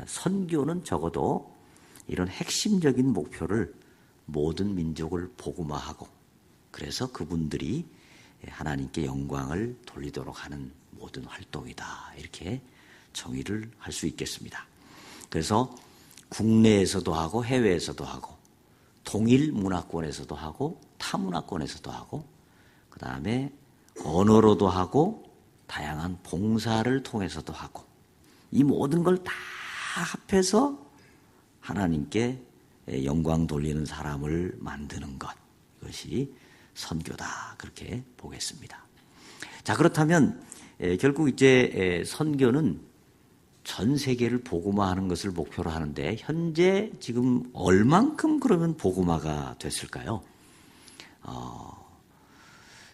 선교는 적어도 이런 핵심적인 목표를 모든 민족을 복음화하고 그래서 그분들이 하나님께 영광을 돌리도록 하는 모든 활동이다. 이렇게 정의를 할 수 있겠습니다. 그래서 국내에서도 하고 해외에서도 하고 동일 문화권에서도 하고 타문화권에서도 하고 그 다음에 언어로도 하고 다양한 봉사를 통해서도 하고 이 모든 걸 다 합해서 하나님께 영광 돌리는 사람을 만드는 것 이것이 선교다 그렇게 보겠습니다. 자 그렇다면 결국 이제 선교는 전 세계를 복음화하는 것을 목표로 하는데 현재 지금 얼만큼 그러면 복음화가 됐을까요?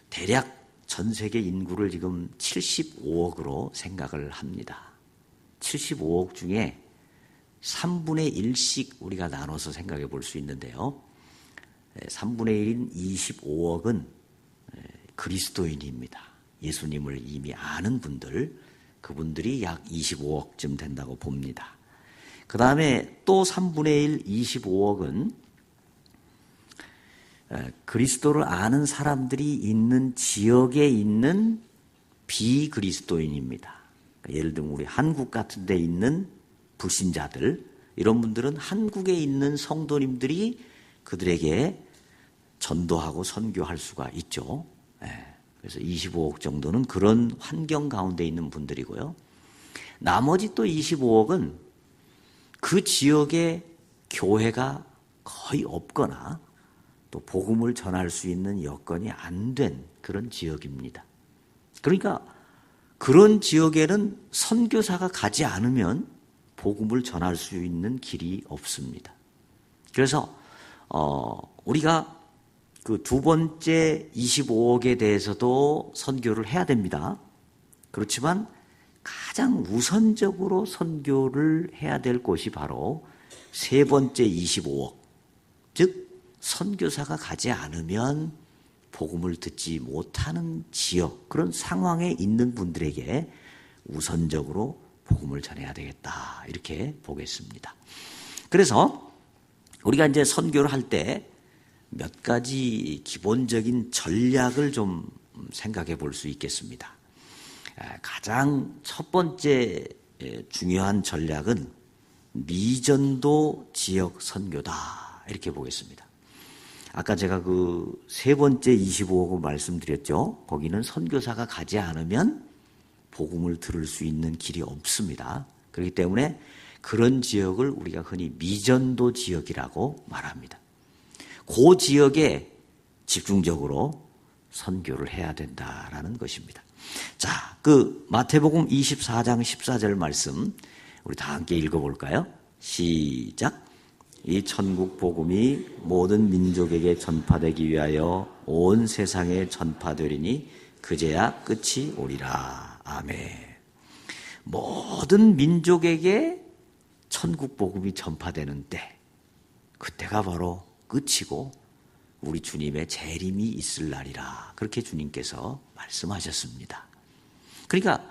대략 전 세계 인구를 지금 75억으로 생각을 합니다. 75억 중에 3분의 1씩 우리가 나눠서 생각해 볼 수 있는데요. 3분의 1인 25억은 그리스도인입니다. 예수님을 이미 아는 분들, 그분들이 약 25억쯤 된다고 봅니다. 그 다음에 또 3분의 1, 25억은 그리스도를 아는 사람들이 있는 지역에 있는 비그리스도인입니다. 예를 들면 우리 한국 같은 데 있는 불신자들, 이런 분들은 한국에 있는 성도님들이 그들에게 전도하고 선교할 수가 있죠. 그래서 25억 정도는 그런 환경 가운데 있는 분들이고요. 나머지 또 25억은 그 지역에 교회가 거의 없거나 또 복음을 전할 수 있는 여건이 안 된 그런 지역입니다. 그러니까 그런 지역에는 선교사가 가지 않으면 복음을 전할 수 있는 길이 없습니다. 그래서 우리가 그 두 번째 25억에 대해서도 선교를 해야 됩니다. 그렇지만 가장 우선적으로 선교를 해야 될 곳이 바로 세 번째 25억, 즉 선교사가 가지 않으면 복음을 듣지 못하는 지역, 그런 상황에 있는 분들에게 우선적으로 복음을 전해야 되겠다 이렇게 보겠습니다. 그래서 우리가 이제 선교를 할 때 몇 가지 기본적인 전략을 좀 생각해 볼 수 있겠습니다. 가장 첫 번째 중요한 전략은 미전도 지역 선교다 이렇게 보겠습니다. 아까 제가 그 세 번째 25억 말씀드렸죠. 거기는 선교사가 가지 않으면 복음을 들을 수 있는 길이 없습니다. 그렇기 때문에 그런 지역을 우리가 흔히 미전도 지역이라고 말합니다. 그 지역에 집중적으로 선교를 해야 된다라는 것입니다. 자, 그 마태복음 24장 14절 말씀 우리 다 함께 읽어볼까요? 시작. 이 천국 복음이 모든 민족에게 전파되기 위하여 온 세상에 전파되리니 그제야 끝이 오리라. 아멘. 모든 민족에게 천국 복음이 전파되는 때, 그때가 바로 끝이고 우리 주님의 재림이 있을 날이라. 그렇게 주님께서 말씀하셨습니다. 그러니까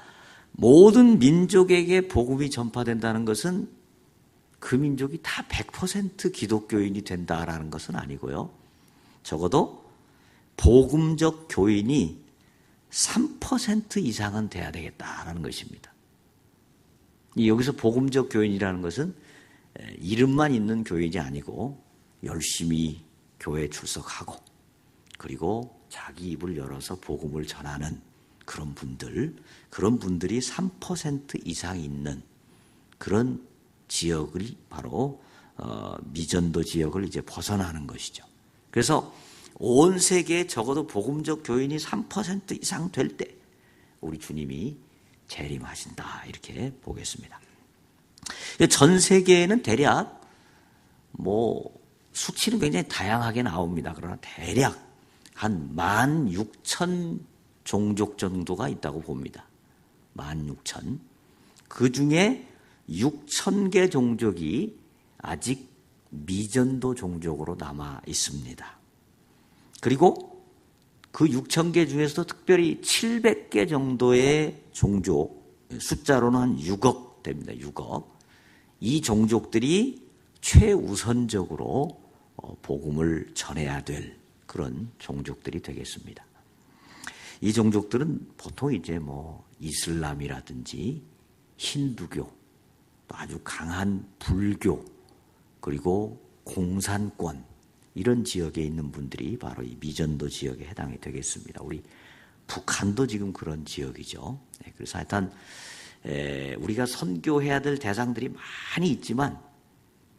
모든 민족에게 복음이 전파된다는 것은 그 민족이 다 100% 기독교인이 된다라는 것은 아니고요. 적어도 복음적 교인이 3% 이상은 돼야 되겠다라는 것입니다. 여기서 복음적 교인이라는 것은 이름만 있는 교인이 아니고 열심히 교회에 출석하고 그리고 자기 입을 열어서 복음을 전하는 그런 분들이 3% 이상 있는 그런 지역을 바로 미전도 지역을 이제 벗어나는 것이죠. 그래서 온 세계에 적어도 복음적 교인이 3% 이상 될 때 우리 주님이 재림하신다 이렇게 보겠습니다. 전 세계에는 대략 수치는 굉장히 다양하게 나옵니다. 그러나 대략 한 16,000 종족 정도가 있다고 봅니다. 16,000. 그 중에 6,000개 종족이 아직 미전도 종족으로 남아 있습니다. 그리고 그 6,000개 중에서도 특별히 700개 정도의 종족, 숫자로는 한 6억 됩니다. 6억. 이 종족들이 최우선적으로 복음을 전해야 될 그런 종족들이 되겠습니다. 이 종족들은 보통 이제 이슬람이라든지 힌두교, 또 아주 강한 불교, 그리고 공산권, 이런 지역에 있는 분들이 바로 이 미전도 지역에 해당이 되겠습니다. 우리 북한도 지금 그런 지역이죠. 그래서 하여튼 우리가 선교해야 될 대상들이 많이 있지만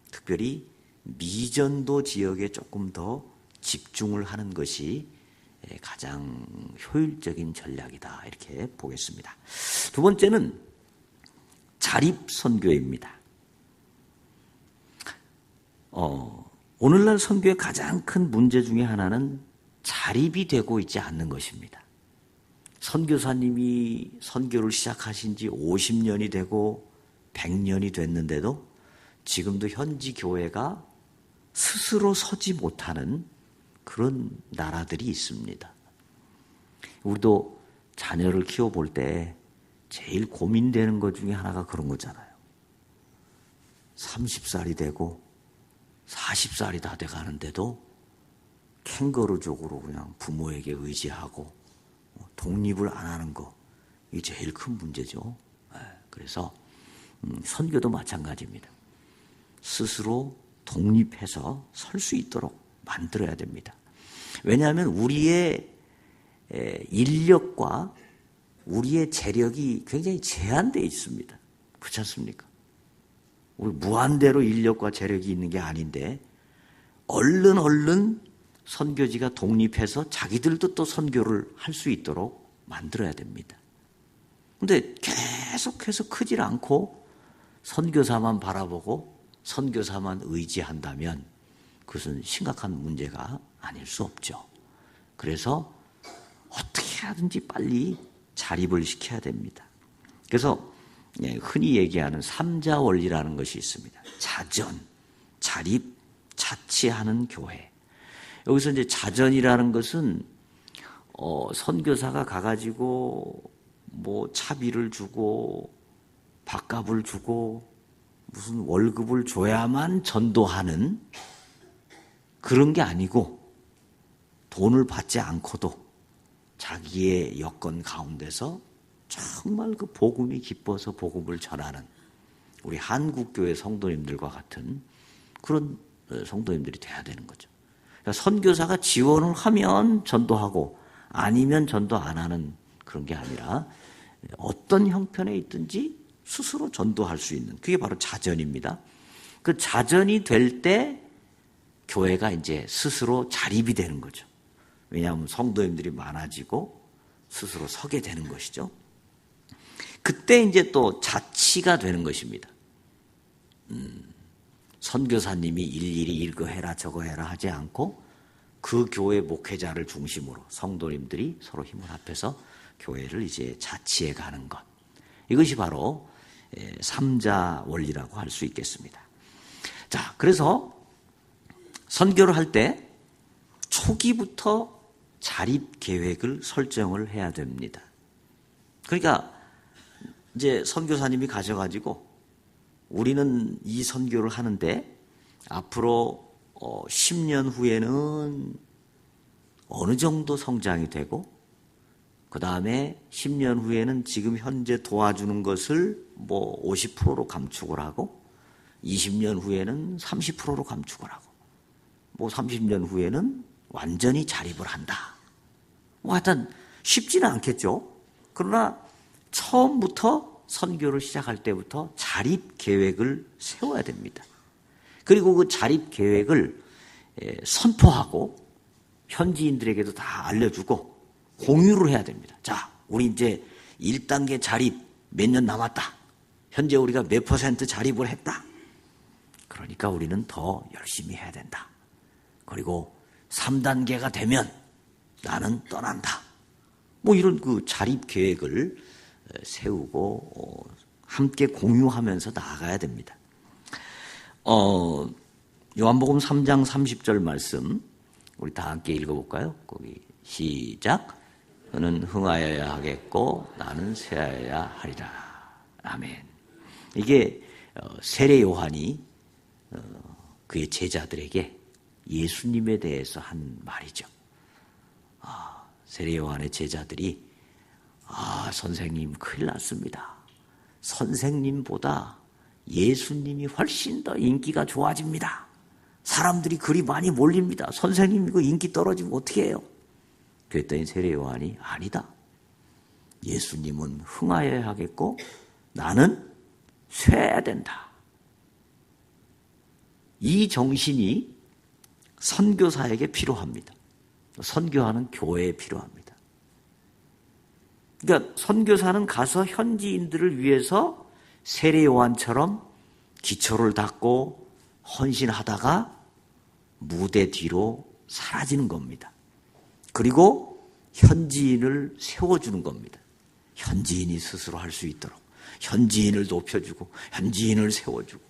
특별히 미전도 지역에 조금 더 집중을 하는 것이 가장 효율적인 전략이다, 이렇게 보겠습니다. 두 번째는 자립선교입니다. 오늘날 선교의 가장 큰 문제 중에 하나는 자립이 되고 있지 않는 것입니다. 선교사님이 선교를 시작하신 지 50년이 되고 100년이 됐는데도 지금도 현지 교회가 스스로 서지 못하는 그런 나라들이 있습니다. 우리도 자녀를 키워볼 때 제일 고민되는 것 중에 하나가 그런 거잖아요. 30살이 되고 40살이 다 돼가는데도 캥거루족으로 그냥 부모에게 의지하고 독립을 안 하는 거, 이게 제일 큰 문제죠. 그래서 선교도 마찬가지입니다. 스스로 독립해서 설 수 있도록 만들어야 됩니다. 왜냐하면 우리의 인력과 우리의 재력이 굉장히 제한되어 있습니다. 그렇지 않습니까? 우리 무한대로 인력과 재력이 있는 게 아닌데 얼른 선교지가 독립해서 자기들도 또 선교를 할 수 있도록 만들어야 됩니다. 그런데 계속해서 크질 않고 선교사만 바라보고 선교사만 의지한다면 그것은 심각한 문제가 아닐 수 없죠. 그래서 어떻게 하든지 빨리 자립을 시켜야 됩니다. 그래서 흔히 얘기하는 삼자 원리라는 것이 있습니다. 자전, 자립, 자치하는 교회. 여기서 이제 자전이라는 것은 선교사가 가가지고 차비를 주고 밥값을 주고 무슨 월급을 줘야만 전도하는 그런 게 아니고 돈을 받지 않고도 자기의 여건 가운데서 정말 그 복음이 기뻐서 복음을 전하는 우리 한국교회 성도님들과 같은 그런 성도님들이 돼야 되는 거죠. 그러니까 선교사가 지원을 하면 전도하고 아니면 전도 안 하는 그런 게 아니라 어떤 형편에 있든지 스스로 전도할 수 있는, 그게 바로 자전입니다. 그 자전이 될 때 교회가 이제 스스로 자립이 되는 거죠. 왜냐하면 성도님들이 많아지고 스스로 서게 되는 것이죠. 그때 이제 또 자치가 되는 것입니다. 선교사님이 일일이 이거 해라 저거 해라 하지 않고 그 교회 목회자를 중심으로 성도님들이 서로 힘을 합해서 교회를 이제 자치해 가는 것. 이것이 바로 삼자 원리라고 할 수 있겠습니다. 자, 그래서 선교를 할 때 초기부터 자립 계획을 설정을 해야 됩니다. 그러니까 이제 선교사님이 가셔가지고 우리는 이 선교를 하는데 앞으로 10년 후에는 어느 정도 성장이 되고 그 다음에 10년 후에는 지금 현재 도와주는 것을 50%로 감축을 하고 20년 후에는 30%로 감축을 하고 30년 후에는 완전히 자립을 한다. 하여튼 쉽지는 않겠죠. 그러나 처음부터 선교를 시작할 때부터 자립 계획을 세워야 됩니다. 그리고 그 자립 계획을 선포하고 현지인들에게도 다 알려주고 공유를 해야 됩니다. 자, 우리 이제 1단계 자립 몇 년 남았다. 현재 우리가 몇 % 자립을 했다. 그러니까 우리는 더 열심히 해야 된다. 그리고 3단계가 되면 나는 떠난다. 이런 그 자립 계획을 세우고 함께 공유하면서 나아가야 됩니다. 요한복음 3장 30절 말씀 우리 다 함께 읽어볼까요? 거기 시작. 그는 흥하여야 하겠고 나는 쇠하여야 하리라. 아멘. 이게 세례 요한이 그의 제자들에게 예수님에 대해서 한 말이죠. 세례 요한의 제자들이 선생님 큰일 났습니다. 선생님보다 예수님이 훨씬 더 인기가 좋아집니다. 사람들이 그리 많이 몰립니다. 선생님 이거 인기 떨어지면 어떻게 해요? 그랬더니 세례 요한이 아니다. 예수님은 흥하여야 하겠고 나는 쇠야 된다. 이 정신이 선교사에게 필요합니다. 선교하는 교회에 필요합니다. 그러니까 선교사는 가서 현지인들을 위해서 세례 요한처럼 기초를 닦고 헌신하다가 무대 뒤로 사라지는 겁니다. 그리고 현지인을 세워주는 겁니다. 현지인이 스스로 할 수 있도록 현지인을 높여주고 현지인을 세워주고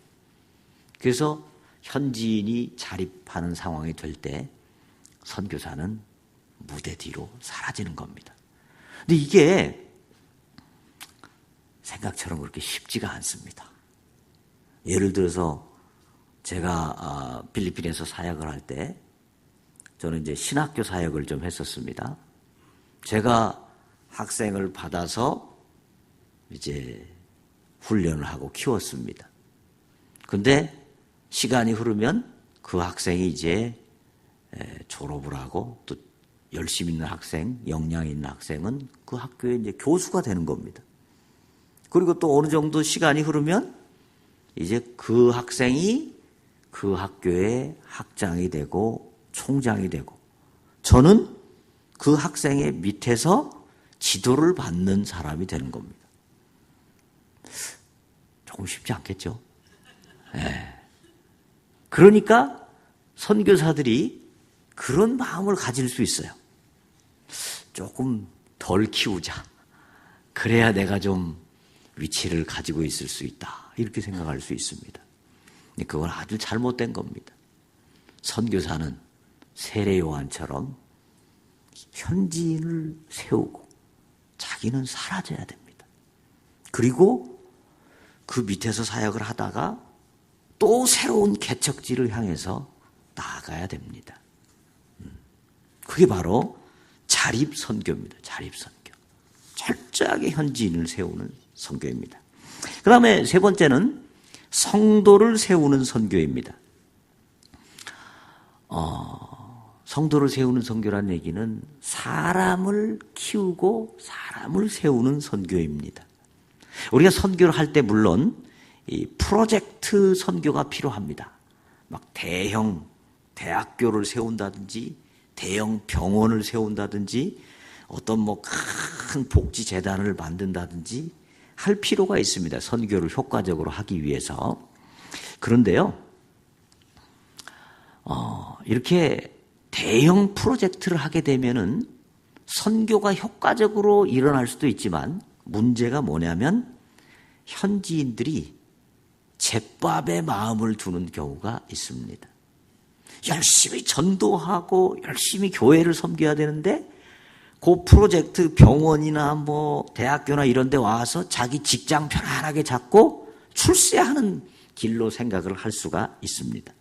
그래서 현지인이 자립하는 상황이 될 때 선교사는 무대 뒤로 사라지는 겁니다. 근데 이게 생각처럼 그렇게 쉽지가 않습니다. 예를 들어서 제가 필리핀에서 사역을 할 때 저는 이제 신학교 사역을 좀 했었습니다. 제가 학생을 받아서 이제 훈련을 하고 키웠습니다. 근데 시간이 흐르면 그 학생이 이제 졸업을 하고 또 열심 있는 학생, 역량 있는 학생은 그 학교에 이제 교수가 되는 겁니다. 그리고 또 어느 정도 시간이 흐르면 이제 그 학생이 그 학교의 학장이 되고 총장이 되고 저는 그 학생의 밑에서 지도를 받는 사람이 되는 겁니다. 조금 쉽지 않겠죠? 네. 그러니까 선교사들이 그런 마음을 가질 수 있어요. 조금 덜 키우자. 그래야 내가 좀 위치를 가지고 있을 수 있다. 이렇게 생각할 수 있습니다. 그건 아주 잘못된 겁니다. 선교사는 세례 요한처럼 현지인을 세우고 자기는 사라져야 됩니다. 그리고 그 밑에서 사역을 하다가 또 새로운 개척지를 향해서 나아가야 됩니다. 그게 바로 자립선교입니다. 자립선교. 철저하게 현지인을 세우는 선교입니다. 그 다음에 세 번째는 성도를 세우는 선교입니다. 성도를 세우는 선교라는 얘기는 사람을 키우고 사람을 세우는 선교입니다. 우리가 선교를 할 때 물론 이 프로젝트 선교가 필요합니다. 막 대형 대학교를 세운다든지 대형 병원을 세운다든지 어떤 뭐 큰 복지재단을 만든다든지 할 필요가 있습니다. 선교를 효과적으로 하기 위해서. 그런데요, 이렇게 대형 프로젝트를 하게 되면은 선교가 효과적으로 일어날 수도 있지만 문제가 뭐냐면 현지인들이 잿밥에 마음을 두는 경우가 있습니다. 열심히 전도하고 열심히 교회를 섬겨야 되는데 그 프로젝트 병원이나 뭐 대학교나 이런 데 와서 자기 직장 편안하게 잡고 출세하는 길로 생각을 할 수가 있습니다.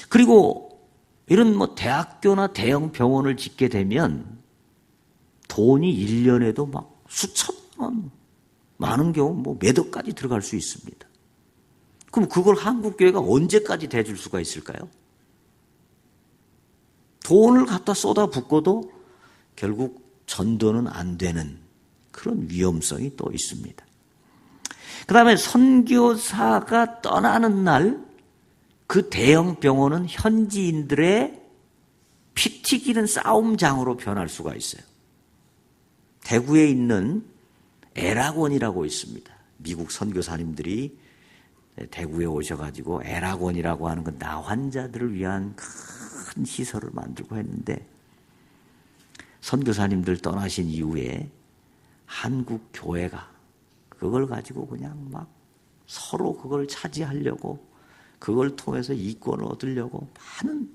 그리고 이런 뭐 대학교나 대형 병원을 짓게 되면 돈이 1년에도 막 수천만 원, 많은 경우 뭐 몇 억까지 들어갈 수 있습니다. 그럼 그걸 한국교회가 언제까지 대줄 수가 있을까요? 돈을 갖다 쏟아붓고도 결국 전도는 안 되는 그런 위험성이 또 있습니다. 그 다음에 선교사가 떠나는 날 그 대형 병원은 현지인들의 피 튀기는 싸움장으로 변할 수가 있어요. 대구에 있는 에락원이라고 있습니다. 미국 선교사님들이 대구에 오셔가지고 에락원이라고 하는 그 나환자들을 위한 큰 시설을 만들고 했는데 선교사님들 떠나신 이후에 한국 교회가 그걸 가지고 그냥 막 서로 그걸 차지하려고 그걸 통해서 이권을 얻으려고 많은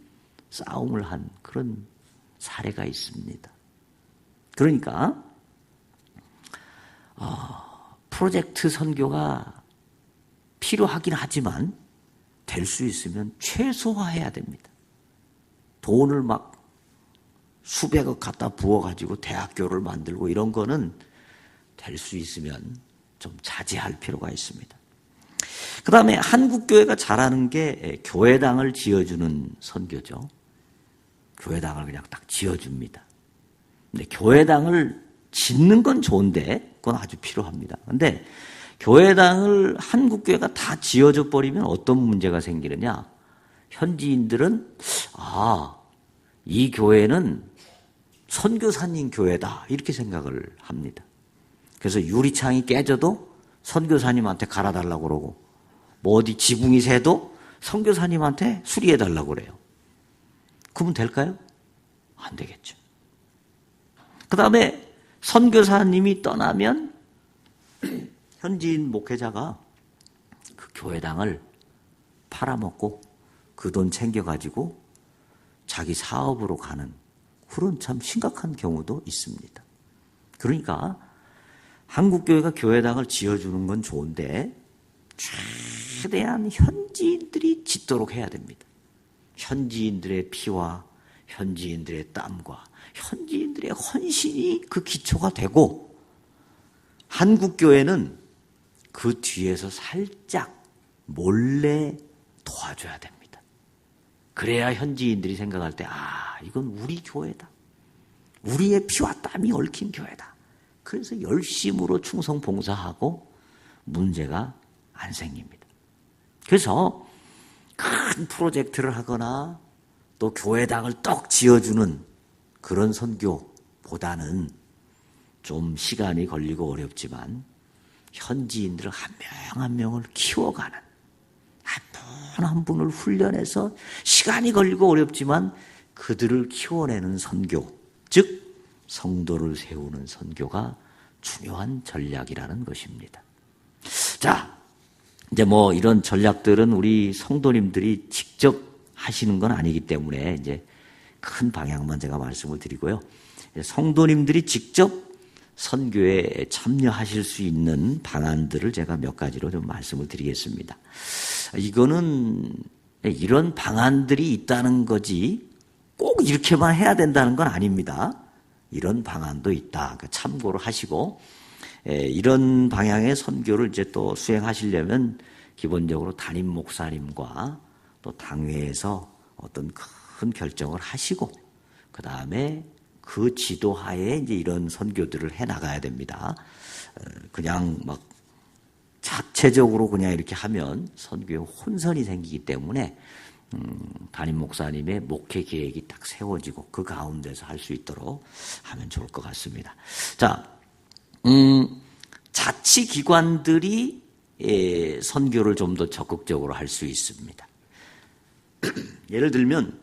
싸움을 한 그런 사례가 있습니다. 그러니까 프로젝트 선교가 필요하긴 하지만 될 수 있으면 최소화해야 됩니다. 돈을 막 수백억 갖다 부어가지고 대학교를 만들고 이런 거는 될 수 있으면 좀 자제할 필요가 있습니다. 그 다음에 한국교회가 잘하는 게 교회당을 지어주는 선교죠. 교회당을 그냥 딱 지어줍니다. 근데 교회당을 짓는 건 좋은데 그건 아주 필요합니다. 근데 교회당을 한국교회가 다 지어줘 버리면 어떤 문제가 생기느냐? 현지인들은 이 교회는 선교사님 교회다 이렇게 생각을 합니다. 그래서 유리창이 깨져도 선교사님한테 갈아달라고 그러고 뭐 어디 지붕이 새도 선교사님한테 수리해달라고 그래요. 그러면 될까요? 안 되겠죠. 그 다음에 선교사님이 떠나면 현지인 목회자가 그 교회당을 팔아먹고 그 돈 챙겨가지고 자기 사업으로 가는 그런 참 심각한 경우도 있습니다. 그러니까 한국교회가 교회당을 지어주는 건 좋은데 최대한 현지인들이 짓도록 해야 됩니다. 현지인들의 피와 현지인들의 땀과 현지인들의 헌신이 그 기초가 되고 한국교회는 그 뒤에서 살짝 몰래 도와줘야 됩니다. 그래야 현지인들이 생각할 때 이건 우리 교회다. 우리의 피와 땀이 얽힌 교회다. 그래서 열심으로 충성 봉사하고 문제가 안 생깁니다. 그래서 큰 프로젝트를 하거나 또 교회당을 떡 지어주는 그런 선교보다는 좀 시간이 걸리고 어렵지만 현지인들을 한 명 한 명을 키워가는 한 분 한 분을 훈련해서 시간이 걸리고 어렵지만 그들을 키워내는 선교, 즉 성도를 세우는 선교가 중요한 전략이라는 것입니다. 자, 이제 뭐 이런 전략들은 우리 성도님들이 직접 하시는 건 아니기 때문에 이제 큰 방향만 제가 말씀을 드리고요. 성도님들이 직접 선교에 참여하실 수 있는 방안들을 제가 몇 가지로 좀 말씀을 드리겠습니다. 이거는 이런 방안들이 있다는 거지 꼭 이렇게만 해야 된다는 건 아닙니다. 이런 방안도 있다. 참고를 하시고 이런 방향의 선교를 이제 또 수행하시려면 기본적으로 담임 목사님과 또 당회에서 어떤 큰 결정을 하시고 그 다음에 그 지도하에 이제 이런 선교들을 해 나가야 됩니다. 그냥 막 자체적으로 그냥 이렇게 하면 선교에 혼선이 생기기 때문에 담임 목사님의 목회 계획이 딱 세워지고 그 가운데서 할 수 있도록 하면 좋을 것 같습니다. 자, 자치기관들이 선교를 좀 더 적극적으로 할 수 있습니다. 예를 들면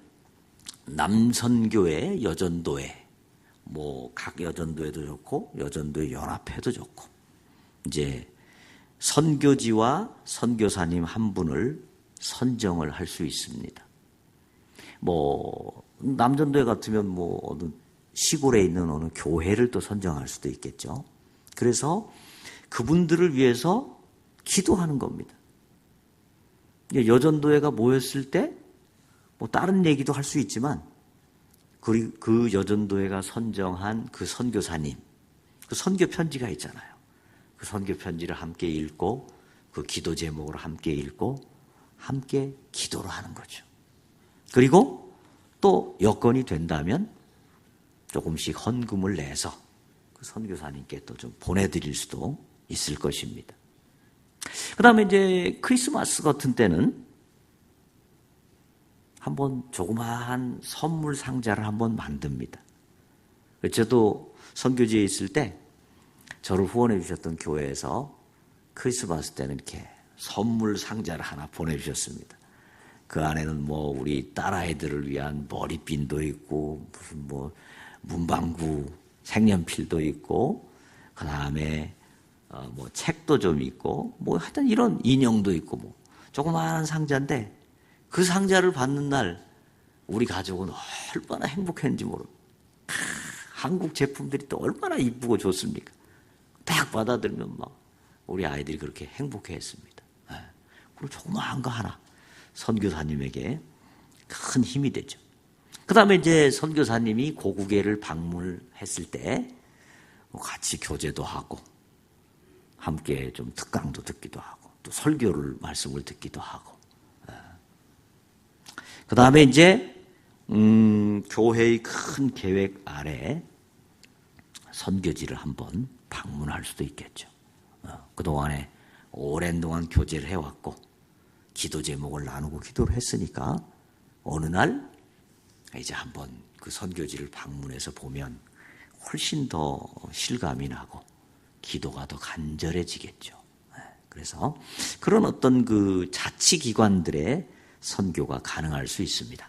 남선교회, 여전도회, 뭐 각 여전도회도 좋고 여전도회 연합회도 좋고 이제 선교지와 선교사님 한 분을 선정을 할 수 있습니다. 뭐 남전도회 같으면 뭐 어느 시골에 있는 어느 교회를 또 선정할 수도 있겠죠. 그래서 그분들을 위해서 기도하는 겁니다. 여전도회가 모였을 때 뭐 다른 얘기도 할 수 있지만 그 여전도회가 선정한 그 선교사님, 그 선교 편지가 있잖아요. 그 선교 편지를 함께 읽고 그 기도 제목을 함께 읽고 함께 기도를 하는 거죠. 그리고 또 여건이 된다면 조금씩 헌금을 내서 그 선교사님께 또 좀 보내드릴 수도 있을 것입니다. 그 다음에 이제 크리스마스 같은 때는 한번 조그마한 선물 상자를 한번 만듭니다. 저도 선교지에 있을 때 저를 후원해 주셨던 교회에서 크리스마스 때는 이렇게 선물 상자를 하나 보내주셨습니다. 그 안에는 뭐 우리 딸아이들을 위한 머리핀도 있고 무슨 뭐 문방구 색연필도 있고 그 다음에 뭐 책도 좀 있고 뭐 하여튼 이런 인형도 있고 뭐 조그마한 상자인데 그 상자를 받는 날 우리 가족은 얼마나 행복했는지 모르고 한국 제품들이 또 얼마나 이쁘고 좋습니까? 딱 받아들면 막 우리 아이들이 그렇게 행복해했습니다. 그리고 조그마한 거 하나 선교사님에게 큰 힘이 되죠. 그 다음에 이제 선교사님이 고국에를 방문을 했을 때 같이 교제도 하고 함께 좀 특강도 듣기도 하고 또 설교를 말씀을 듣기도 하고 그 다음에 이제 교회의 큰 계획 아래 선교지를 한번 방문할 수도 있겠죠. 그동안에 오랜 동안 교제를 해왔고 기도 제목을 나누고 기도를 했으니까 어느 날 이제 한번 그 선교지를 방문해서 보면 훨씬 더 실감이 나고 기도가 더 간절해지겠죠. 그래서 그런 어떤 그 자치기관들의 선교가 가능할 수 있습니다.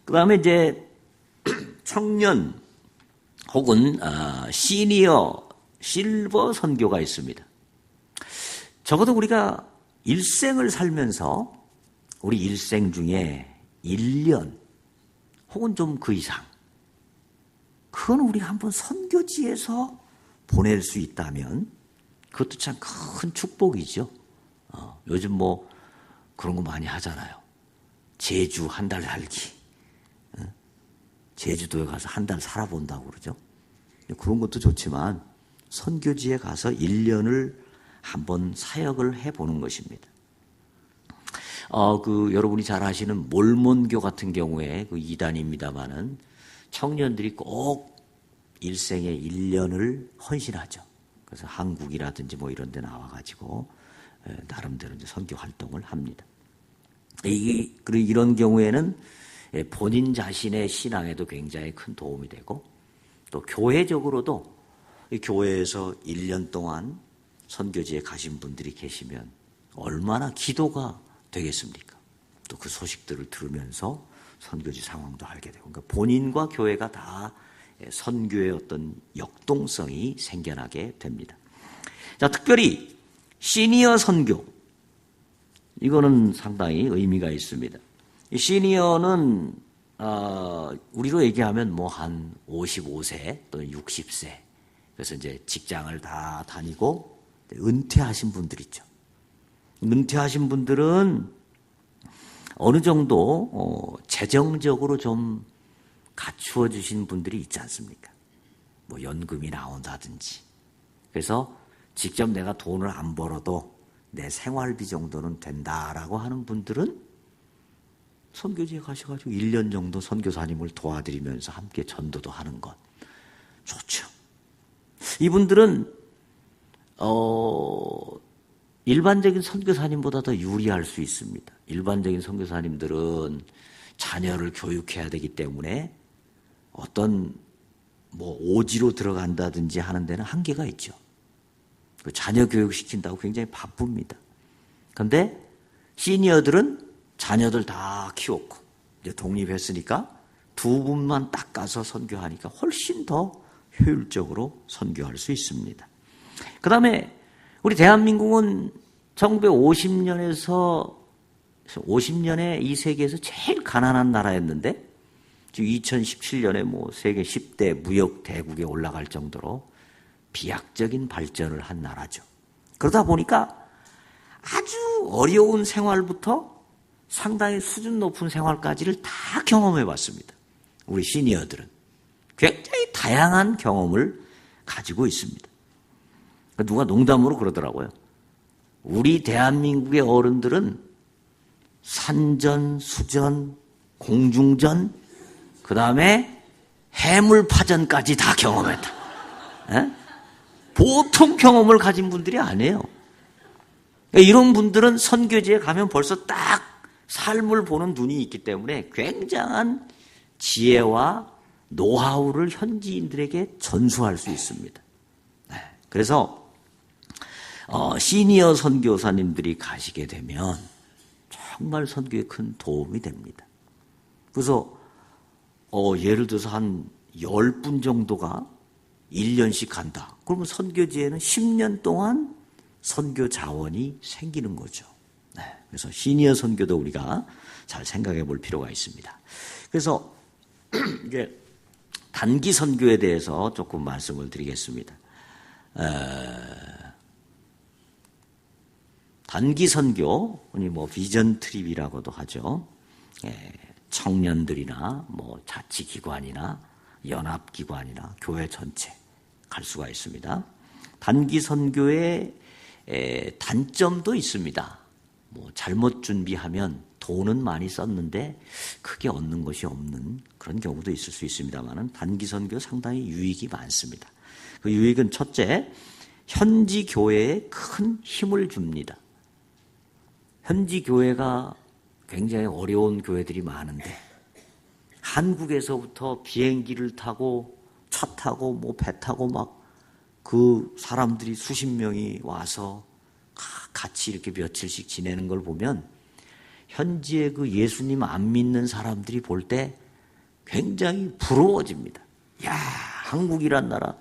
그 다음에 이제 청년 혹은 시니어 실버 선교가 있습니다. 적어도 우리가 일생을 살면서 우리 일생 중에 1년 혹은 좀 그 이상 그건 우리가 한번 선교지에서 보낼 수 있다면 그것도 참 큰 축복이죠. 요즘 뭐 그런 거 많이 하잖아요. 제주 한 달 살기. 제주도에 가서 한 달 살아본다고 그러죠. 그런 것도 좋지만 선교지에 가서 1년을 한번 사역을 해보는 것입니다. 여러분이 잘 아시는 몰몬교 같은 경우에 그 이단입니다만은 청년들이 꼭 일생에 1년을 헌신하죠. 그래서 한국이라든지 뭐 이런 데 나와가지고 나름대로 이제 선교 활동을 합니다. 그리고 이런 경우에는 본인 자신의 신앙에도 굉장히 큰 도움이 되고 또 교회적으로도 교회에서 1년 동안 선교지에 가신 분들이 계시면 얼마나 기도가 되겠습니까? 또 그 소식들을 들으면서 선교지 상황도 알게 되고 그러니까 본인과 교회가 다 선교의 어떤 역동성이 생겨나게 됩니다. 자, 특별히 시니어 선교 이거는 상당히 의미가 있습니다. 이 시니어는 우리로 얘기하면 뭐 한 55세 또는 60세 그래서 이제 직장을 다 다니고 은퇴하신 분들 있죠. 은퇴하신 분들은 어느 정도 재정적으로 좀 갖추어 주신 분들이 있지 않습니까? 뭐 연금이 나온다든지. 그래서 직접 내가 돈을 안 벌어도 내 생활비 정도는 된다라고 하는 분들은 선교지에 가셔가지고 1년 정도 선교사님을 도와드리면서 함께 전도도 하는 것 좋죠. 이분들은 일반적인 선교사님보다 더 유리할 수 있습니다. 일반적인 선교사님들은 자녀를 교육해야 되기 때문에 어떤 뭐 오지로 들어간다든지 하는 데는 한계가 있죠. 그 자녀 교육시킨다고 굉장히 바쁩니다. 그런데 시니어들은 자녀들 다 키웠고 이제 독립했으니까 두 분만 딱 가서 선교하니까 훨씬 더 효율적으로 선교할 수 있습니다. 그 다음에 우리 대한민국은 1950년에서 50년에 이 세계에서 제일 가난한 나라였는데 지금 2017년에 뭐 세계 10대 무역 대국에 올라갈 정도로 비약적인 발전을 한 나라죠. 그러다 보니까 아주 어려운 생활부터 상당히 수준 높은 생활까지를 다 경험해 봤습니다. 우리 시니어들은 굉장히 다양한 경험을 가지고 있습니다. 누가 농담으로 그러더라고요. 우리 대한민국의 어른들은 산전, 수전, 공중전, 그 다음에 해물파전까지 다 경험했다. 에? 보통 경험을 가진 분들이 아니에요. 이런 분들은 선교지에 가면 벌써 딱 삶을 보는 눈이 있기 때문에 굉장한 지혜와 노하우를 현지인들에게 전수할 수 있습니다. 그래서 시니어 선교사님들이 가시게 되면 정말 선교에 큰 도움이 됩니다. 그래서 예를 들어서 한 10분 정도가 1년씩 간다. 그러면 선교지에는 10년 동안 선교 자원이 생기는 거죠. 그래서 시니어 선교도 우리가 잘 생각해 볼 필요가 있습니다. 그래서 이제 단기 선교에 대해서 조금 말씀을 드리겠습니다. 단기 선교, 흔히 뭐 비전 트립이라고도 하죠. 청년들이나 뭐 자치기관이나 연합기관이나 교회 전체 갈 수가 있습니다. 단기 선교의 단점도 있습니다. 뭐 잘못 준비하면 돈은 많이 썼는데 크게 얻는 것이 없는 그런 경우도 있을 수 있습니다만 단기 선교 상당히 유익이 많습니다. 그 유익은 첫째, 현지 교회에 큰 힘을 줍니다. 현지 교회가 굉장히 어려운 교회들이 많은데 한국에서부터 비행기를 타고 차 타고 뭐 배 타고 막 그 사람들이 수십 명이 와서 같이 이렇게 며칠씩 지내는 걸 보면 현지의 그 예수님 안 믿는 사람들이 볼 때 굉장히 부러워집니다. 야, 한국이란 나라.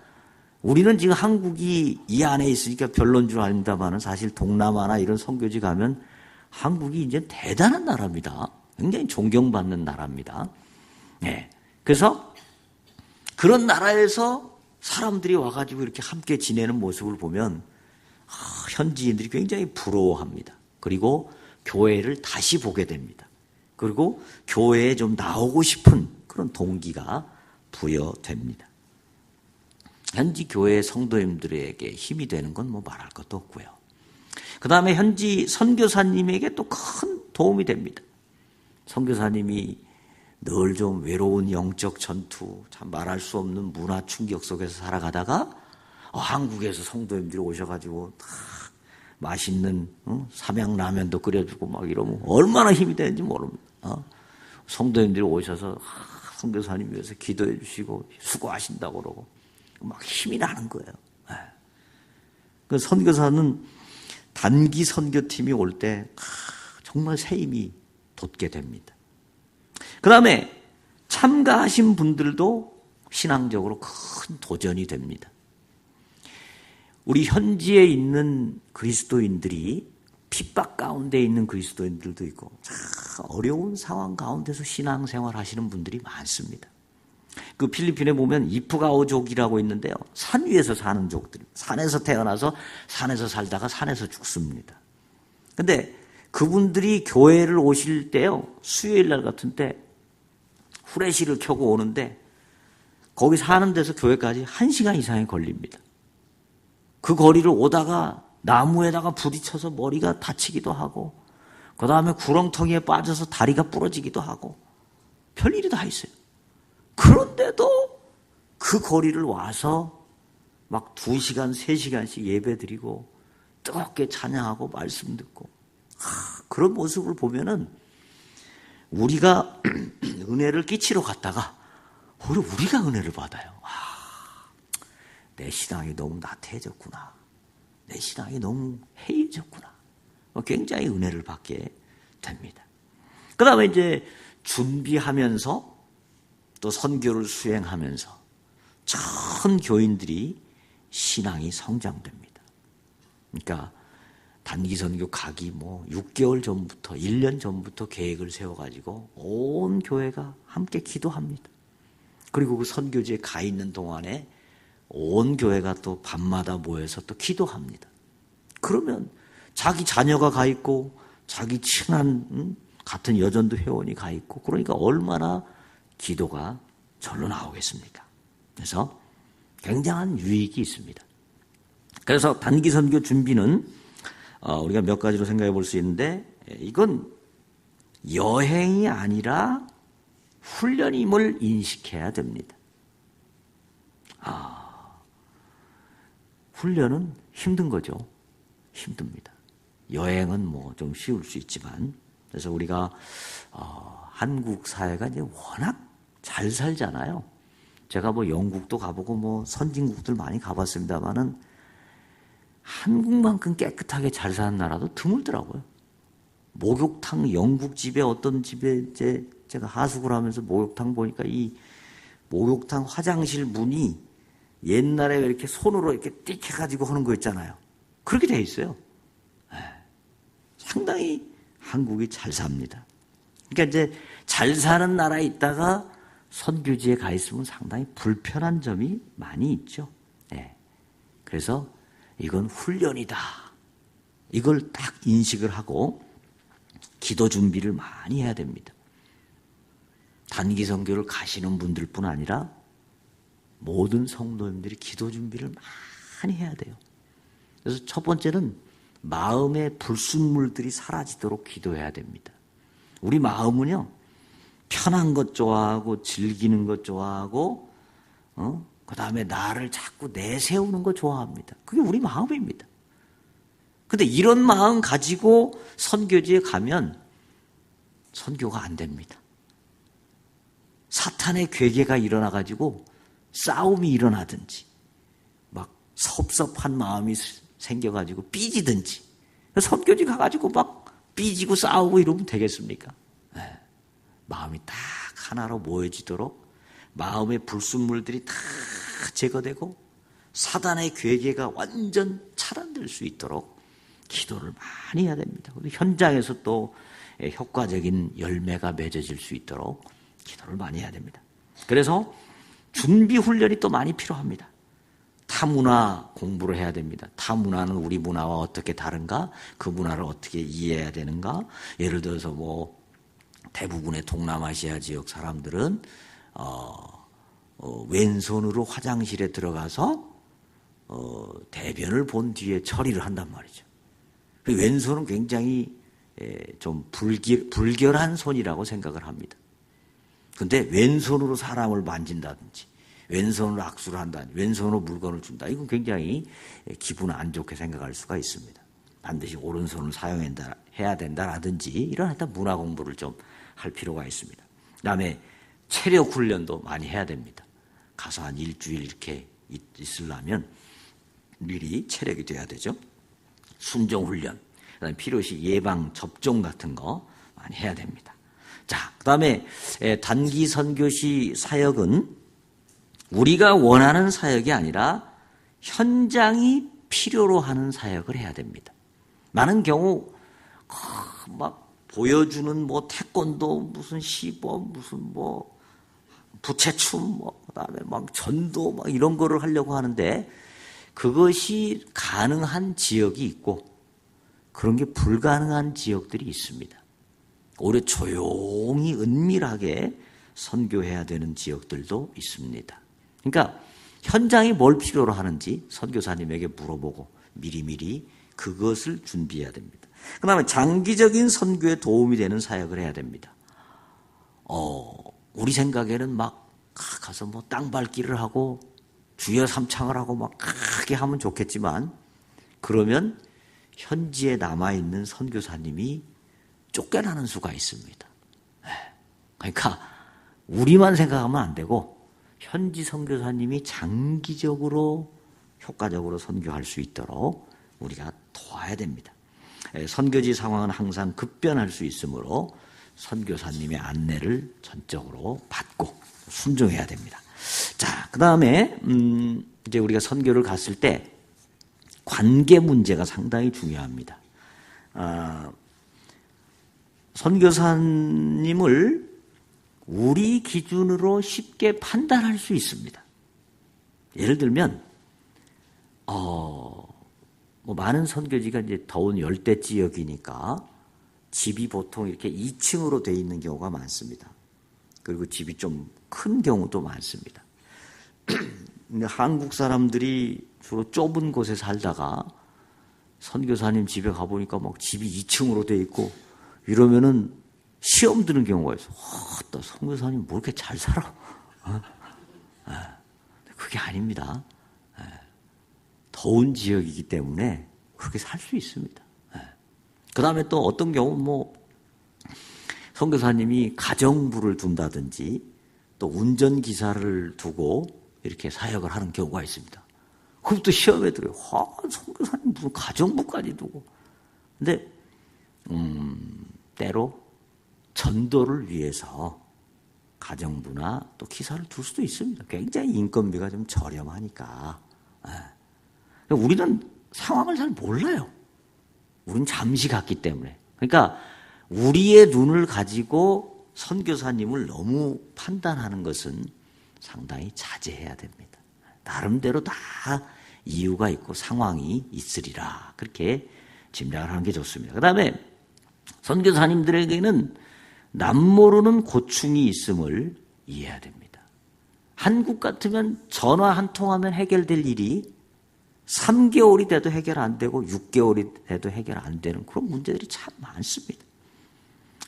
우리는 지금 한국이 이 안에 있으니까 별론 줄 압니다만 사실 동남아나 이런 선교지 가면 한국이 이제 대단한 나라입니다. 굉장히 존경받는 나라입니다. 네. 그래서 그런 나라에서 사람들이 와가지고 이렇게 함께 지내는 모습을 보면 현지인들이 굉장히 부러워합니다. 그리고 교회를 다시 보게 됩니다. 그리고 교회에 좀 나오고 싶은 그런 동기가 부여됩니다. 현지 교회 성도님들에게 힘이 되는 건 뭐 말할 것도 없고요. 그 다음에 현지 선교사님에게 또 큰 도움이 됩니다. 선교사님이 늘 좀 외로운 영적 전투, 참 말할 수 없는 문화 충격 속에서 살아가다가 한국에서 성도님들이 오셔가지고 맛있는 삼양라면도 끓여주고 막 이러면 얼마나 힘이 되는지 모릅니다. 성도님들이 오셔서 선교사님 위해서 기도해 주시고 수고하신다고 그러고 막 힘이 나는 거예요. 그 선교사는 단기 선교팀이 올 때 정말 새 힘이 돋게 됩니다. 그 다음에 참가하신 분들도 신앙적으로 큰 도전이 됩니다. 우리 현지에 있는 그리스도인들이 핍박 가운데 있는 그리스도인들도 있고 참 어려운 상황 가운데서 신앙생활 하시는 분들이 많습니다. 그 필리핀에 보면 이프가오족이라고 있는데요. 산 위에서 사는 족들, 산에서 태어나서 산에서 살다가 산에서 죽습니다. 근데 그분들이 교회를 오실 때요, 수요일 날 같은 때 후레쉬를 켜고 오는데 거기 사는 데서 교회까지 1시간 이상이 걸립니다. 그 거리를 오다가 나무에다가 부딪혀서 머리가 다치기도 하고 그 다음에 구렁텅이에 빠져서 다리가 부러지기도 하고 별일이 다 있어요. 그런데도 그 거리를 와서 막 2시간, 3시간씩 예배 드리고 뜨겁게 찬양하고 말씀 듣고 그런 모습을 보면은 우리가 은혜를 끼치러 갔다가 오히려 우리가 은혜를 받아요. 내 신앙이 너무 나태해졌구나. 내 신앙이 너무 해이해졌구나. 굉장히 은혜를 받게 됩니다. 그 다음에 이제 준비하면서 또 선교를 수행하면서 전 교인들이 신앙이 성장됩니다. 그러니까 단기 선교 가기 6개월 전부터 1년 전부터 계획을 세워가지고 온 교회가 함께 기도합니다. 그리고 그 선교지에 가 있는 동안에 온 교회가 또 밤마다 모여서 또 기도합니다. 그러면 자기 자녀가 가 있고 자기 친한 같은 여전도 회원이 가 있고 그러니까 얼마나 기도가 절로 나오겠습니까? 그래서 굉장한 유익이 있습니다. 그래서 단기 선교 준비는 우리가 몇 가지로 생각해 볼 수 있는데 이건 여행이 아니라 훈련임을 인식해야 됩니다. 훈련은 힘든 거죠. 힘듭니다. 여행은 좀 쉬울 수 있지만 그래서 우리가 한국 사회가 이제 워낙 잘 살잖아요. 제가 영국도 가보고 선진국들 많이 가봤습니다만은 한국만큼 깨끗하게 잘 사는 나라도 드물더라고요. 목욕탕 영국 집에 어떤 집에 이제 제가 하숙을 하면서 목욕탕 보니까 이 목욕탕 화장실 문이 옛날에 이렇게 손으로 이렇게 띡 해가지고 하는 거 있잖아요. 그렇게 돼 있어요. 상당히 한국이 잘 삽니다. 그러니까 이제 잘 사는 나라에 있다가 선교지에 가 있으면 상당히 불편한 점이 많이 있죠. 그래서 이건 훈련이다. 이걸 딱 인식을 하고 기도 준비를 많이 해야 됩니다. 단기 선교를 가시는 분들뿐 아니라 모든 성도님들이 기도 준비를 많이 해야 돼요. 그래서 첫 번째는 마음의 불순물들이 사라지도록 기도해야 됩니다. 우리 마음은요, 편한 것 좋아하고 즐기는 것 좋아하고 그 다음에 나를 자꾸 내세우는 거 좋아합니다. 그게 우리 마음입니다. 근데 이런 마음 가지고 선교지에 가면 선교가 안 됩니다. 사탄의 괴계가 일어나가지고 싸움이 일어나든지 막 섭섭한 마음이 생겨가지고 삐지든지 선교지 가가지고 막 삐지고 싸우고 이러면 되겠습니까? 네. 마음이 딱 하나로 모여지도록 마음의 불순물들이 다 제거되고 사단의 괴계가 완전 차단될 수 있도록 기도를 많이 해야 됩니다. 현장에서 또 효과적인 열매가 맺어질 수 있도록 기도를 많이 해야 됩니다. 그래서 준비 훈련이 또 많이 필요합니다. 타문화 공부를 해야 됩니다. 타문화는 우리 문화와 어떻게 다른가? 그 문화를 어떻게 이해해야 되는가? 예를 들어서 뭐 대부분의 동남아시아 지역 사람들은 왼손으로 화장실에 들어가서 대변을 본 뒤에 처리를 한단 말이죠. 왼손은 굉장히 좀 불결한 손이라고 생각을 합니다. 근데 왼손으로 사람을 만진다든지 왼손으로 악수를 한다든지 왼손으로 물건을 준다. 이건 굉장히 기분 안 좋게 생각할 수가 있습니다. 반드시 오른손을 사용해야 된다라든지 이런 하여튼 문화 공부를 좀 할 필요가 있습니다. 그다음에 체력 훈련도 많이 해야 됩니다. 가서 한 일주일 이렇게 있으려면 미리 체력이 돼야 되죠. 순종 훈련, 그다음에 필요시 예방 접종 같은 거 많이 해야 됩니다. 자, 그다음에 단기 선교시 사역은 우리가 원하는 사역이 아니라 현장이 필요로 하는 사역을 해야 됩니다. 많은 경우 막 보여주는 뭐 태권도 무슨 시범 무슨 뭐 부채춤 뭐 그다음에 막 전도 막 이런 거를 하려고 하는데 그것이 가능한 지역이 있고 그런 게 불가능한 지역들이 있습니다. 오히려 조용히 은밀하게 선교해야 되는 지역들도 있습니다. 그러니까 현장이 뭘 필요로 하는지 선교사님에게 물어보고 미리미리 그것을 준비해야 됩니다. 그 다음에 장기적인 선교에 도움이 되는 사역을 해야 됩니다. 우리 생각에는 막 가서 뭐 땅밟기를 하고 주여 삼창을 하고 막 크게 하면 좋겠지만 그러면 현지에 남아있는 선교사님이 쫓겨나는 수가 있습니다. 그러니까 우리만 생각하면 안 되고 현지 선교사님이 장기적으로 효과적으로 선교할 수 있도록 우리가 도와야 됩니다. 선교지 상황은 항상 급변할 수 있으므로 선교사님의 안내를 전적으로 받고 순종해야 됩니다. 자, 그 다음에 이제 우리가 선교를 갔을 때 관계 문제가 상당히 중요합니다. 선교사님을 우리 기준으로 쉽게 판단할 수 있습니다. 예를 들면 뭐 많은 선교지가 이제 더운 열대 지역이니까 집이 보통 이렇게 2층으로 돼 있는 경우가 많습니다. 그리고 집이 좀 큰 경우도 많습니다. 근데 한국 사람들이 주로 좁은 곳에 살다가 선교사님 집에 가보니까 막 집이 2층으로 돼 있고 이러면은 시험 드는 경우가 있어. 나 선교사님 뭐 이렇게 잘 살아? 그게 아닙니다. 더운 지역이기 때문에 그렇게 살 수 있습니다. 그 다음에 또 어떤 경우 뭐 선교사님이 가정부를 둔다든지 또 운전기사를 두고 이렇게 사역을 하는 경우가 있습니다. 그럼 또 시험에 들어요. 선교사님 무슨 가정부까지 두고. 근데 때로 전도를 위해서 가정부나 또 기사를 둘 수도 있습니다. 굉장히 인건비가 좀 저렴하니까. 우리는 상황을 잘 몰라요. 우리는 잠시 갔기 때문에. 그러니까 우리의 눈을 가지고 선교사님을 너무 판단하는 것은 상당히 자제해야 됩니다. 나름대로 다 이유가 있고 상황이 있으리라. 그렇게 짐작을 하는 게 좋습니다. 그 다음에 선교사님들에게는 남모르는 고충이 있음을 이해해야 됩니다. 한국 같으면 전화 한 통하면 해결될 일이 3개월이 돼도 해결 안 되고 6개월이 돼도 해결 안 되는 그런 문제들이 참 많습니다.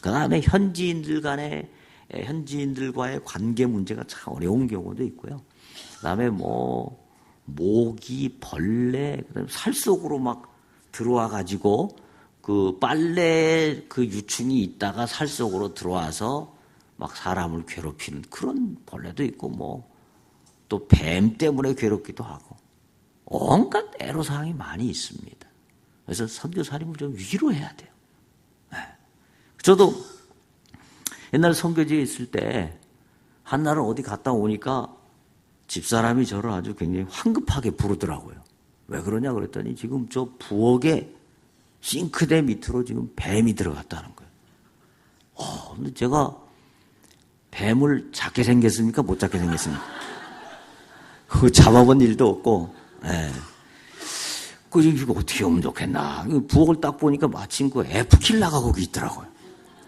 그 다음에 현지인들과의 관계 문제가 참 어려운 경우도 있고요. 그 다음에 모기, 벌레, 그다음에 살 속으로 막 들어와 가지고 그 빨래 그 유충이 있다가 살 속으로 들어와서 막 사람을 괴롭히는 그런 벌레도 있고 또 뱀 때문에 괴롭기도 하고 온갖 애로사항이 많이 있습니다. 그래서 선교사님을 좀 위로해야 돼요. 네. 저도 옛날 선교지에 있을 때 한날은 어디 갔다 오니까 집사람이 저를 아주 굉장히 황급하게 부르더라고요. 왜 그러냐 그랬더니 지금 저 부엌에 싱크대 밑으로 지금 뱀이 들어갔다는 거예요. 근데 제가 뱀을 작게 생겼습니까? 못 작게 생겼습니까? 그거 잡아본 일도 없고, 예. 이거 어떻게 하면 좋겠나. 부엌을 딱 보니까 마침 그 F킬라가 거기 있더라고요.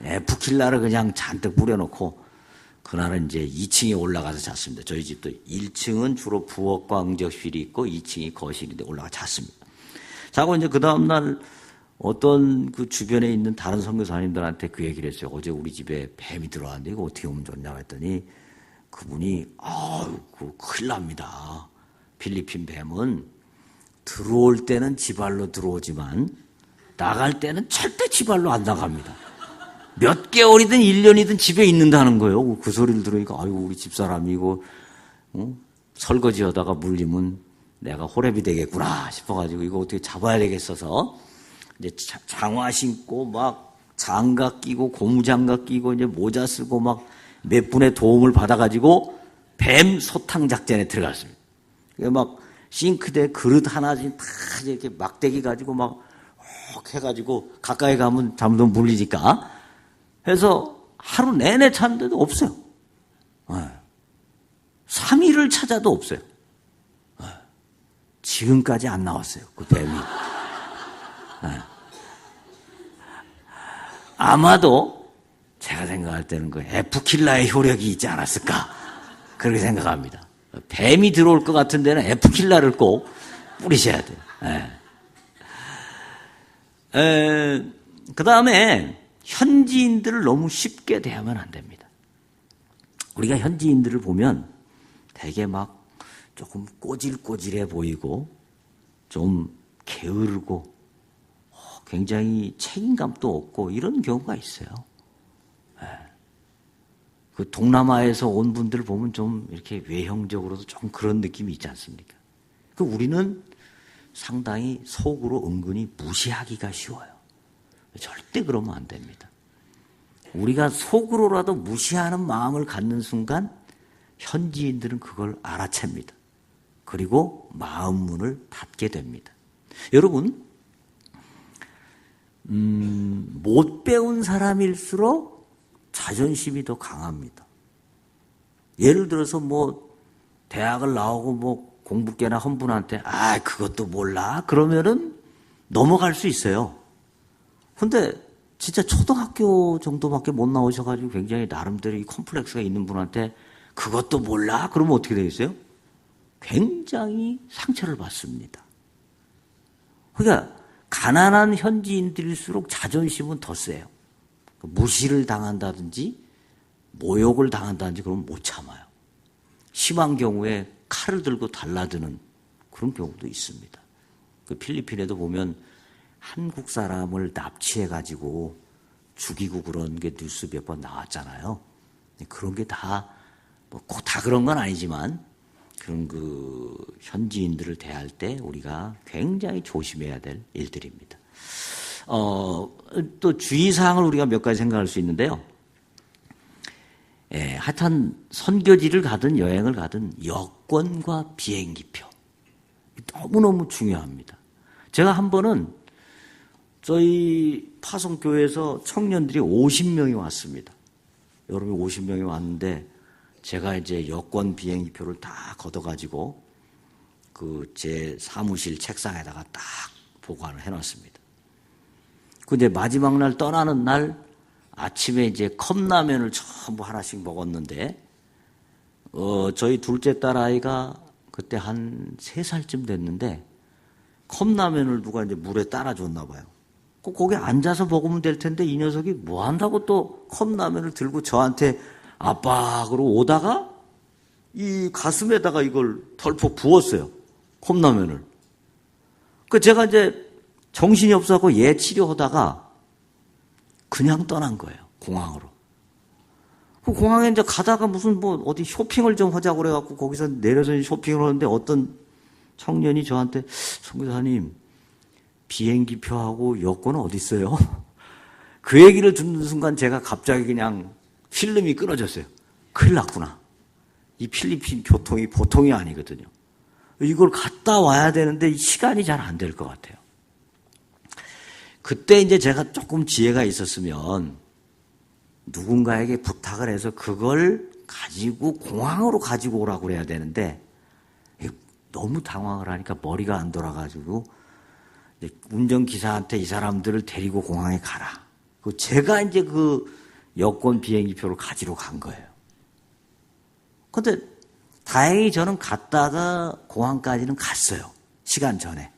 F킬라를 그냥 잔뜩 뿌려놓고, 그날은 이제 2층에 올라가서 잤습니다. 저희 집도 1층은 주로 부엌과 응접실이 있고 2층이 거실인데 올라가 잤습니다. 자고 이제 그 다음날 어떤 그 주변에 있는 다른 선교사님들한테 그 얘기를 했어요. 어제 우리 집에 뱀이 들어왔는데 이거 어떻게 하면 좋냐고 했더니 그분이 큰일 납니다. 필리핀 뱀은 들어올 때는 지발로 들어오지만 나갈 때는 절대 지발로 안 나갑니다. 몇 개월이든 1년이든 집에 있는다는 거예요. 그 소리를 들으니까 아이고 우리 집사람이 이거 설거지 하다가 물리면 내가 호랩이 되겠구나 싶어가지고 이거 어떻게 잡아야 되겠어서 이제 장화 신고 막 장갑 끼고 고무장갑 끼고 이제 모자 쓰고 막 몇 분의 도움을 받아가지고 뱀 소탕 작전에 들어갔습니다. 막 싱크대 그릇 하나씩 다 이렇게 막대기 가지고 막 해가지고 가까이 가면 잘못 물리니까 해서 하루 내내 찾는데도 없어요. 3일을 찾아도 없어요. 지금까지 안 나왔어요. 그 뱀이. 아마도 제가 생각할 때는 그 F킬라의 효력이 있지 않았을까 그렇게 생각합니다. 뱀이 들어올 것 같은 데는 F킬라를 꼭 뿌리셔야 돼요. 그 다음에 현지인들을 너무 쉽게 대하면 안 됩니다. 우리가 현지인들을 보면 되게 막 조금 꼬질꼬질해 보이고 좀 게으르고 굉장히 책임감도 없고 이런 경우가 있어요. 그 동남아에서 온 분들 보면 좀 이렇게 외형적으로도 좀 그런 느낌이 있지 않습니까? 그 우리는 상당히 속으로 은근히 무시하기가 쉬워요. 절대 그러면 안 됩니다. 우리가 속으로라도 무시하는 마음을 갖는 순간 현지인들은 그걸 알아챕니다. 그리고 마음 문을 닫게 됩니다. 여러분, 못 배운 사람일수록 자존심이 더 강합니다. 예를 들어서 대학을 나오고 공부 꽤나 한 분한테 그것도 몰라 그러면은 넘어갈 수 있어요. 근데 진짜 초등학교 정도밖에 못 나오셔가지고 굉장히 나름대로 이 컴플렉스가 있는 분한테 그것도 몰라 그러면 어떻게 되겠어요? 굉장히 상처를 받습니다. 그러니까 가난한 현지인들일수록 자존심은 더 세요. 무시를 당한다든지 모욕을 당한다든지 그러면 못 참아요. 심한 경우에 칼을 들고 달라드는 그런 경우도 있습니다. 그 필리핀에도 보면 한국 사람을 납치해가지고 죽이고 그런 게 뉴스 몇 번 나왔잖아요. 그런 게 다 꼭 다 그런 건 아니지만 그런 그 현지인들을 대할 때 우리가 굉장히 조심해야 될 일들입니다. 또 주의사항을 우리가 몇 가지 생각할 수 있는데요. 하여튼 선교지를 가든 여행을 가든 여권과 비행기표 너무너무 중요합니다. 제가 한 번은 저희 파송교회에서 청년들이 50명이 왔습니다. 여러분이 50명이 왔는데 제가 이제 여권 비행기표를 다 걷어가지고 그 제 사무실 책상에다가 딱 보관을 해놨습니다. 그 이제 마지막 날 떠나는 날 아침에 이제 컵라면을 전부 하나씩 먹었는데, 저희 둘째 딸 아이가 그때 한 3살쯤 됐는데, 컵라면을 누가 이제 물에 따라줬나 봐요. 거기 앉아서 먹으면 될 텐데 이 녀석이 뭐 한다고 또 컵라면을 들고 저한테 압박으로 오다가 이 가슴에다가 이걸 덜컥 부었어요. 컵라면을. 그 제가 이제 정신이 없어서 얘 치료하다가 그냥 떠난 거예요. 공항으로. 그 공항에 이제 가다가 무슨 뭐 어디 쇼핑을 좀 하자고 그래갖고 거기서 내려서 쇼핑을 하는데 어떤 청년이 저한테 선교사님 비행기표하고 여권은 어디 있어요? 그 얘기를 듣는 순간 제가 갑자기 그냥 필름이 끊어졌어요. 큰일 났구나. 이 필리핀 교통이 보통이 아니거든요. 이걸 갔다 와야 되는데 시간이 잘 안 될 것 같아요. 그때 이제 제가 조금 지혜가 있었으면 누군가에게 부탁을 해서 그걸 가지고 공항으로 가지고 오라고 그래야 되는데 너무 당황을 하니까 머리가 안 돌아가지고 운전기사한테 이 사람들을 데리고 공항에 가라. 제가 이제 그 여권 비행기표를 가지러 간 거예요. 근데 다행히 저는 갔다가 공항까지는 갔어요. 시간 전에.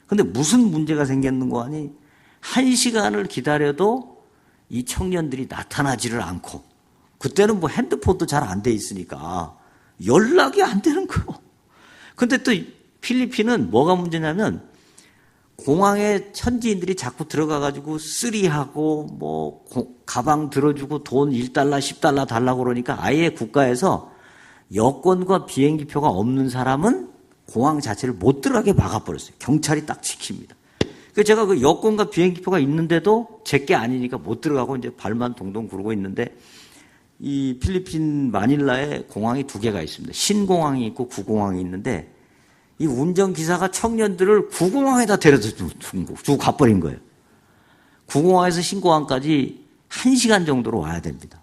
근데 무슨 문제가 생겼는 거 아니? 1시간을 기다려도 이 청년들이 나타나지를 않고, 그때는 뭐 핸드폰도 잘 안 돼 있으니까 연락이 안 되는 거예요. 근데 또 필리핀은 뭐가 문제냐면 공항에 현지인들이 자꾸 들어가가지고 쓰리하고 뭐 가방 들어주고 돈 1달러, 10달러 달라고 그러니까 아예 국가에서 여권과 비행기표가 없는 사람은 공항 자체를 못 들어가게 막아버렸어요. 경찰이 딱 지킵니다. 그래서 제가 그 여권과 비행기표가 있는데도 제게 아니니까 못 들어가고 이제 발만 동동 구르고 있는데, 이 필리핀 마닐라에 공항이 2개가 있습니다. 신공항이 있고 구공항이 있는데, 이 운전기사가 청년들을 구공항에다 데려다 주고 가버린 거예요. 구공항에서 신공항까지 1시간 정도로 와야 됩니다.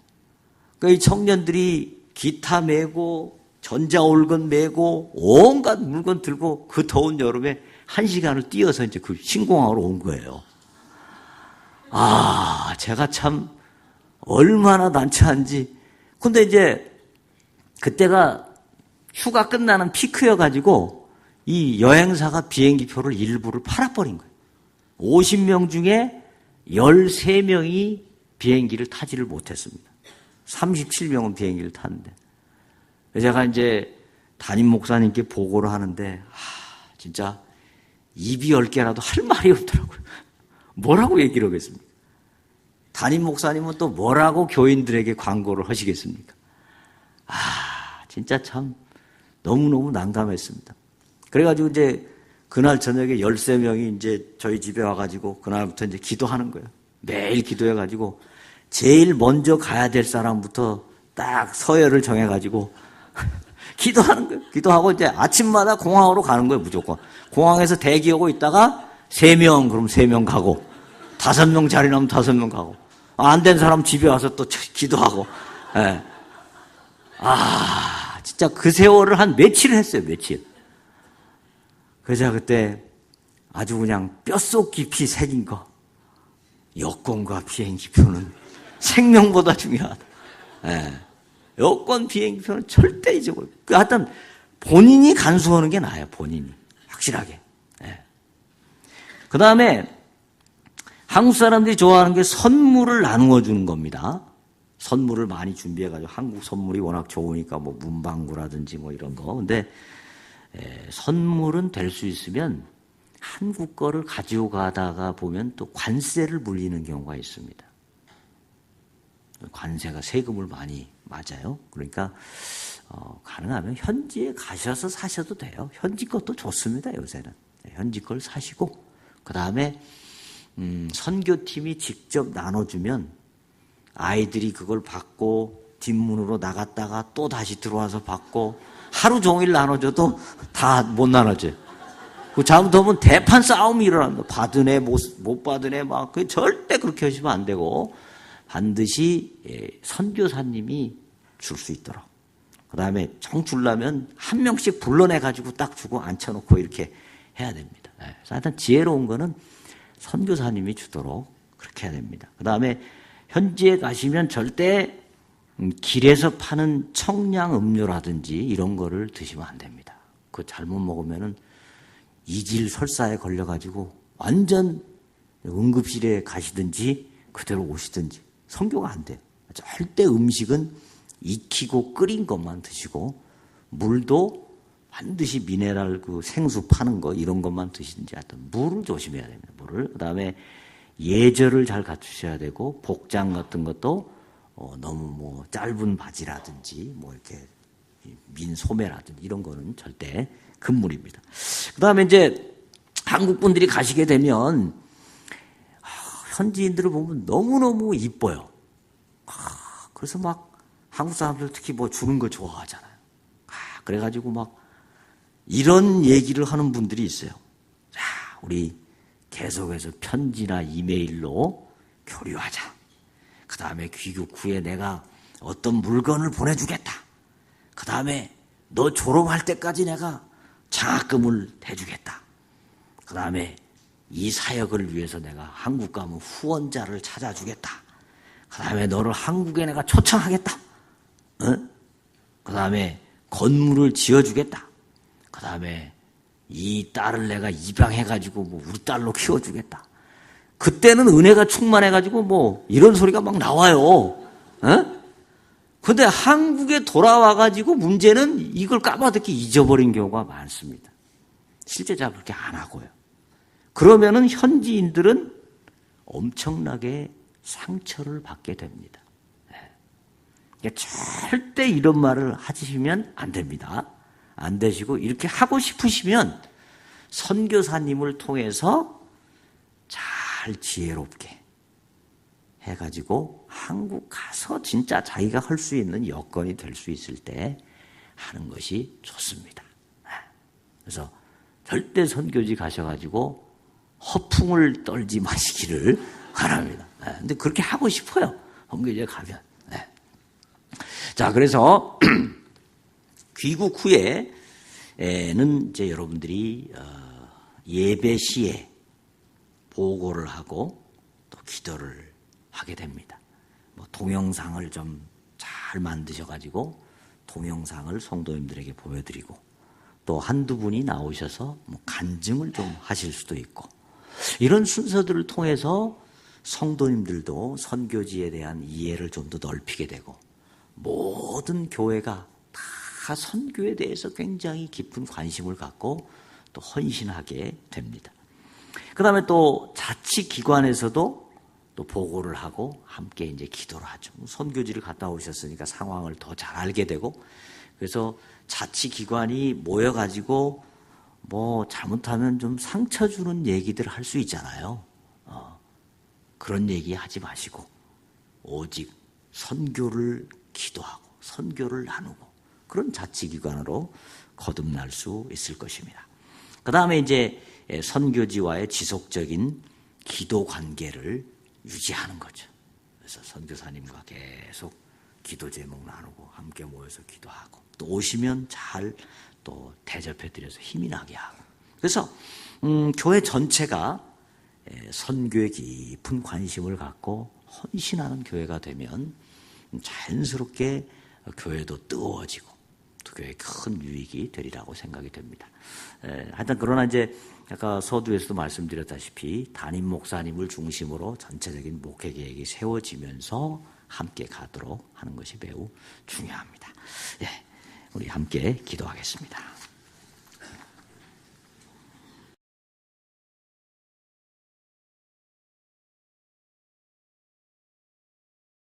그러니까 이 청년들이 기타 메고 전자올건 메고 온갖 물건 들고 그 더운 여름에 1시간을 뛰어서 이제 그 신공항으로 온 거예요. 제가 참 얼마나 난처한지. 근데 이제 그때가 휴가 끝나는 피크여가지고 이 여행사가 비행기표를 일부를 팔아버린 거예요. 50명 중에 13명이 비행기를 타지를 못했습니다. 37명은 비행기를 탔는데. 제가 이제 담임 목사님께 보고를 하는데, 진짜 입이 10개라도 할 말이 없더라고요. 뭐라고 얘기를 하겠습니까? 담임 목사님은 또 뭐라고 교인들에게 광고를 하시겠습니까? 진짜 참 너무너무 난감했습니다. 그래가지고 이제 그날 저녁에 13명이 이제 저희 집에 와가지고 그날부터 이제 기도하는 거예요. 매일 기도해가지고 제일 먼저 가야 될 사람부터 딱 서열을 정해가지고 기도하는 거예요. 기도하고 이제 아침마다 공항으로 가는 거예요, 무조건. 공항에서 대기하고 있다가 3명, 그럼 3명 가고, 5명 자리 나면 5명 가고, 안 된 사람 집에 와서 또 기도하고, 예. 진짜 그 세월을 한 며칠 했어요, 며칠. 그래서 그때 아주 그냥 뼛속 깊이 새긴 거. 여권과 비행기표는 생명보다 중요하다. 예. 여권 비행기표는 절대 잊어버려. 하여튼 본인이 간수하는 게 나아요. 본인이 확실하게. 예. 그 다음에 한국 사람들이 좋아하는 게 선물을 나누어 주는 겁니다. 선물을 많이 준비해가지고 한국 선물이 워낙 좋으니까 뭐 문방구라든지 뭐 이런 거. 근데 선물은 될 수 있으면 한국 거를 가지고 가다가 보면 또 관세를 물리는 경우가 있습니다. 관세가 세금을 많이 맞아요. 그러니까 가능하면 현지에 가셔서 사셔도 돼요. 현지 것도 좋습니다. 요새는. 현지 걸 사시고 그 다음에 선교팀이 직접 나눠주면 아이들이 그걸 받고 뒷문으로 나갔다가 또 다시 들어와서 받고 하루 종일 나눠줘도 다 못 나눠줘요. 그 잘못하면 대판 싸움이 일어납니다. 받은 애, 못 받은 애, 막. 절대 그렇게 하시면 안 되고, 반드시 선교사님이 줄 수 있도록. 그 다음에 정 주려면 한 명씩 불러내가지고 딱 주고 앉혀놓고 이렇게 해야 됩니다. 하여튼 지혜로운 거는 선교사님이 주도록 그렇게 해야 됩니다. 그 다음에 현지에 가시면 절대 길에서 파는 청량 음료라든지 이런 거를 드시면 안 됩니다. 그거 잘못 먹으면은 이질 설사에 걸려가지고 완전 응급실에 가시든지 그대로 오시든지 선교가 안 돼요. 절대 음식은 익히고 끓인 것만 드시고 물도 반드시 미네랄 그 생수 파는 거 이런 것만 드시든지 하여튼 물을 조심해야 됩니다. 물을. 그다음에 예절을 잘 갖추셔야 되고 복장 같은 것도 너무 뭐 짧은 바지라든지 뭐 이렇게 민 소매라든지 이런 거는 절대 금물입니다. 그다음에 이제 한국 분들이 가시게 되면 현지인들을 보면 너무너무 이뻐요. 그래서 막 한국 사람들 특히 뭐 주는 거 좋아하잖아요. 그래가지고 막 이런 얘기를 하는 분들이 있어요. 자, 우리 계속해서 편지나 이메일로 교류하자. 그 다음에 귀국 후에 내가 어떤 물건을 보내주겠다. 그 다음에 너 졸업할 때까지 내가 장학금을 대주겠다. 그 다음에 이 사역을 위해서 내가 한국 가면 후원자를 찾아주겠다. 그 다음에 너를 한국에 내가 초청하겠다. 그 다음에 건물을 지어주겠다. 그 다음에 이 딸을 내가 입양해가지고 뭐 우리 딸로 키워주겠다. 그때는 은혜가 충만해가지고 뭐 이런 소리가 막 나와요. 근데 한국에 돌아와가지고 문제는 이걸 까마득히 잊어버린 경우가 많습니다. 실제 잘 그렇게 안 하고요. 그러면은 현지인들은 엄청나게 상처를 받게 됩니다. 절대 이런 말을 하시면 안 됩니다. 안 되시고 이렇게 하고 싶으시면 선교사님을 통해서 잘 지혜롭게 해가지고 한국 가서 진짜 자기가 할 수 있는 여건이 될 수 있을 때 하는 것이 좋습니다. 그래서 절대 선교지 가셔가지고 허풍을 떨지 마시기를 바랍니다. 근데 그렇게 하고 싶어요. 선교지에 가면. 자, 그래서 귀국 후에는 이제 여러분들이 예배 시에 보고를 하고 또 기도를 하게 됩니다. 뭐 동영상을 좀 잘 만드셔가지고 동영상을 성도님들에게 보여드리고 또 한두 분이 나오셔서 뭐 간증을 좀 하실 수도 있고 이런 순서들을 통해서 성도님들도 선교지에 대한 이해를 좀 더 넓히게 되고 모든 교회가 다 선교에 대해서 굉장히 깊은 관심을 갖고 또 헌신하게 됩니다. 그 다음에 또 자치기관에서도 또 보고를 하고 함께 이제 기도를 하죠. 선교지를 갔다 오셨으니까 상황을 더 잘 알게 되고 그래서 자치기관이 모여가지고 뭐 잘못하면 좀 상처 주는 얘기들을 할 수 있잖아요. 그런 얘기 하지 마시고 오직 선교를 기도하고 선교를 나누고 그런 자치기관으로 거듭날 수 있을 것입니다. 그 다음에 이제 선교지와의 지속적인 기도 관계를 유지하는 거죠. 그래서 선교사님과 계속 기도 제목 나누고 함께 모여서 기도하고 또 오시면 잘 또 대접해드려서 힘이 나게 하고 그래서 교회 전체가 선교에 깊은 관심을 갖고 헌신하는 교회가 되면 자연스럽게 교회도 뜨거워지고 또 교회에 큰 유익이 되리라고 생각이 됩니다. 하여튼 그러나 이제 아까 서두에서도 말씀드렸다시피 담임 목사님을 중심으로 전체적인 목회 계획이 세워지면서 함께 가도록 하는 것이 매우 중요합니다. 우리 함께 기도하겠습니다.